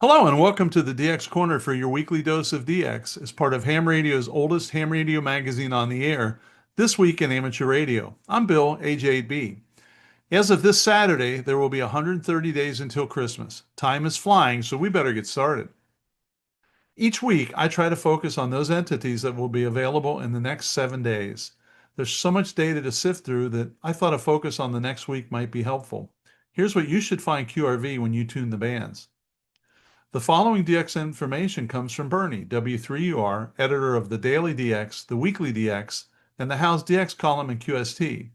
Hello and welcome to the DX Corner for your weekly dose of DX as part of Ham Radio's oldest ham radio magazine on the air, This Week in Amateur Radio. I'm Bill, age 8B. As of this Saturday, there will be 130 days until Christmas. Time is flying, so we better get started. Each week, I try to focus on those entities that will be available in the next 7 days. There's so much data to sift through that I thought a focus on the next week might be helpful. Here's what you should find QRV when you tune the bands. The following DX information comes from Bernie, W3UR, editor of the DailyDX, the WeeklyDX, and the Howe's DX column in QST.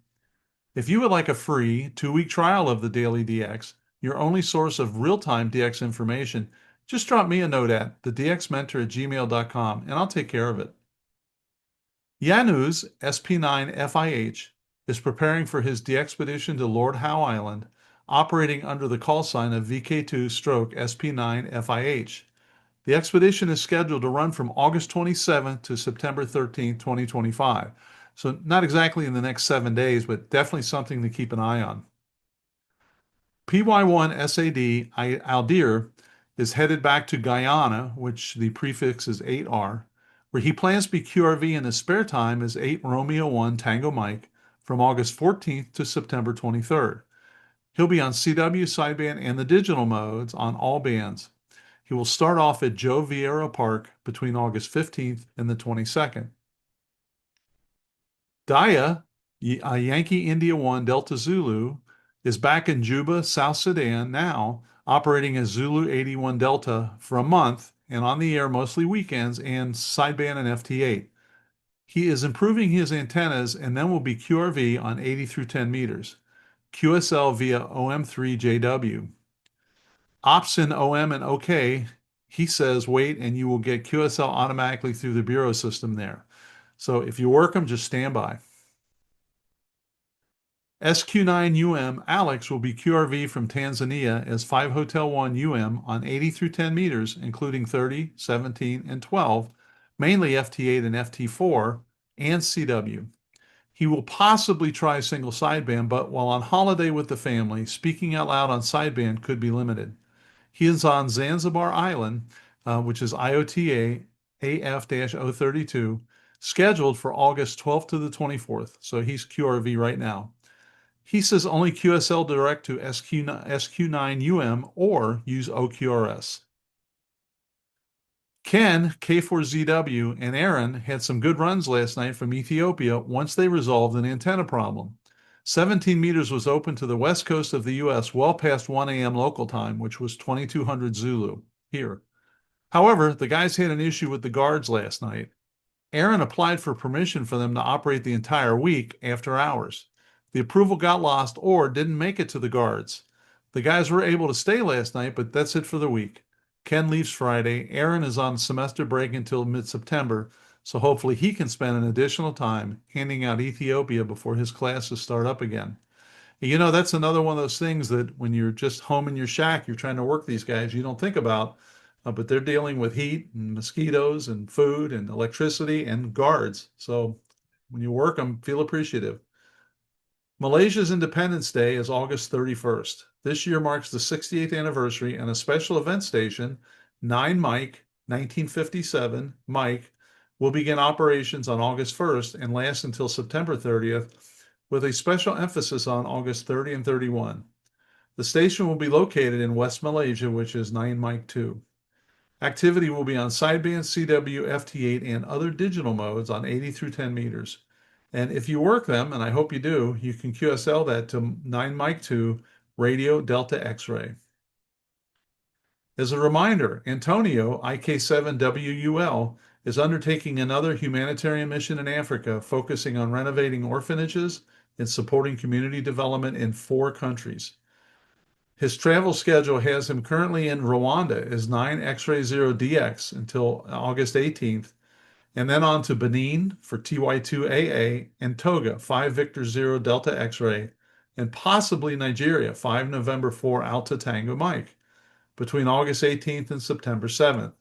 If you would like a free 2-week trial of the DailyDX, your only source of real-time DX information, just drop me a note at thedxmentor@gmail.com and I'll take care of it. Janusz, SP9FIH, is preparing for his DXpedition to Lord Howe Island, operating under the call sign of VK2-SP9FIH. The expedition is scheduled to run from August 27th to September 13th, 2025. So not exactly in the next 7 days, but definitely something to keep an eye on. PY1SAD Aldir is headed back to Guyana, which the prefix is 8R, where he plans to be QRV in his spare time as 8 Romeo 1 Tango Mike from August 14th to September 23rd. He'll be on CW sideband and the digital modes on all bands. He will start off at Joe Vieira Park between August 15th and the 22nd. Daya, Yankee India 1 Delta Zulu, is back in Juba, South Sudan now, operating as Zulu 81 Delta for a month and on the air mostly weekends and sideband and FT8. He is improving his antennas and then will be QRV on 80 through 10 meters. QSL via OM3JW. Opsin OM and OK, he says wait and you will get QSL automatically through the bureau system there. So if you work them, just stand by. SQ9UM Alex will be QRV from Tanzania as 5 Hotel 1 UM on 80 through 10 meters, including 30, 17, and 12, mainly FT8 and FT4, and CW. He will possibly try single sideband, but while on holiday with the family, speaking out loud on sideband could be limited. He is on Zanzibar Island, which is IOTA AF-032, scheduled for August 12th to the 24th, so he's QRV right now. He says only QSL direct to SQ9UM or use OQRS. Ken, K4ZW, and Aaron had some good runs last night from Ethiopia once they resolved an antenna problem. 17 meters was open to the west coast of the U.S. well past 1 a.m. local time, which was 2200 Zulu here. However, the guys had an issue with the guards last night. Aaron applied for permission for them to operate the entire week after hours. The approval got lost or didn't make it to the guards. The guys were able to stay last night, but that's it for the week. Ken leaves Friday. Aaron is on semester break until mid-September, so hopefully he can spend an additional time handing out Ethiopia before his classes start up again. You know, that's another one of those things that when you're just home in your shack, you're trying to work these guys, you don't think about, but they're dealing with heat and mosquitoes and food and electricity and guards. So when you work them, feel appreciative. Malaysia's Independence Day is August 31st. This year marks the 68th anniversary, and a special event station, 9 Mike 1957 Mike, will begin operations on August 1st and last until September 30th, with a special emphasis on August 30 and 31. The station will be located in West Malaysia, which is 9 Mike 2. Activity will be on sideband, CW, FT8, and other digital modes on 80 through 10 meters. And if you work them, and I hope you do, you can QSL that to 9 Mike 2 Radio Delta X-ray. As a reminder, Antonio, IK7WUL, is undertaking another humanitarian mission in Africa, focusing on renovating orphanages and supporting community development in 4 countries. His travel schedule has him currently in Rwanda as 9 X-ray 0DX until August 18th, and then on to Benin for TY2AA and Toga, 5 Victor 0 Delta X-ray, and possibly Nigeria, 5 November 4 Alta Tango Mike, between August 18th and September 7th.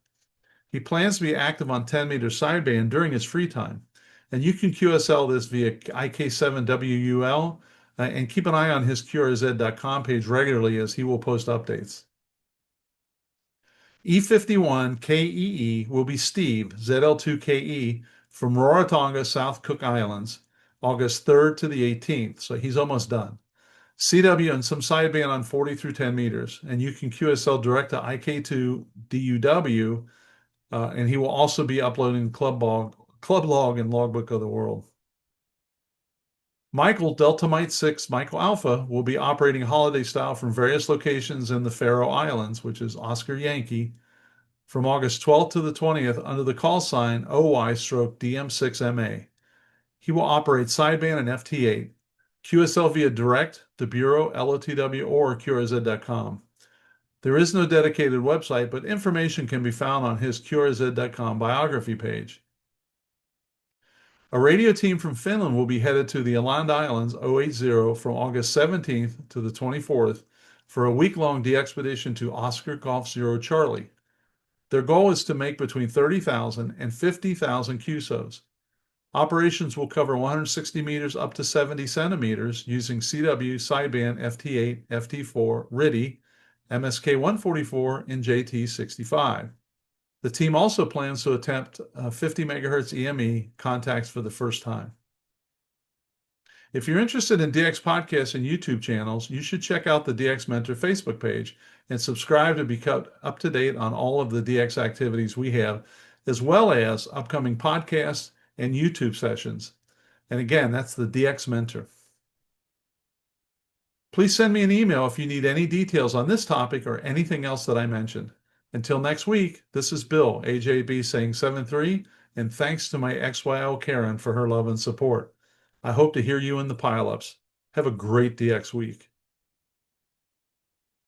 He plans to be active on 10-meter sideband during his free time, and you can QSL this via IK7WUL, and keep an eye on his QRZ.com page regularly as he will post updates. E51 KEE will be Steve, ZL2KE, from Rarotonga, South Cook Islands, August 3rd to the 18th. So he's almost done. CW and some sideband on 40 through 10 meters. And you can QSL direct to IK2 DUW, and he will also be uploading Club Log, and Logbook of the World. Michael, Delta Mite 6, Michael Alpha, will be operating holiday style from various locations in the Faroe Islands, which is Oscar Yankee, from August 12th to the 20th under the call sign OY/DM6MA. He will operate sideband and FT8. QSL via direct, the Bureau, LOTW, or QRZ.com. There is no dedicated website, but information can be found on his QRZ.com biography page. A radio team from Finland will be headed to the Åland Islands 080 from August 17th to the 24th for a week-long DXpedition to Oscar Golf Zero Charlie. Their goal is to make between 30,000 and 50,000 QSOs. Operations will cover 160 meters up to 70 centimeters using CW, sideband, FT8, FT4, RIDI, MSK 144, and JT 65. The team also plans to attempt 50 megahertz EME contacts for the first time. If you're interested in DX podcasts and YouTube channels, you should check out the DX Mentor Facebook page and subscribe to be kept up to date on all of the DX activities we have, as well as upcoming podcasts and YouTube sessions. And again, that's the DX Mentor. Please send me an email if you need any details on this topic or anything else that I mentioned. Until next week, this is Bill, AJB, saying 7-3, and thanks to my XYL Karen for her love and support. I hope to hear you in the pileups. Have a great DX week.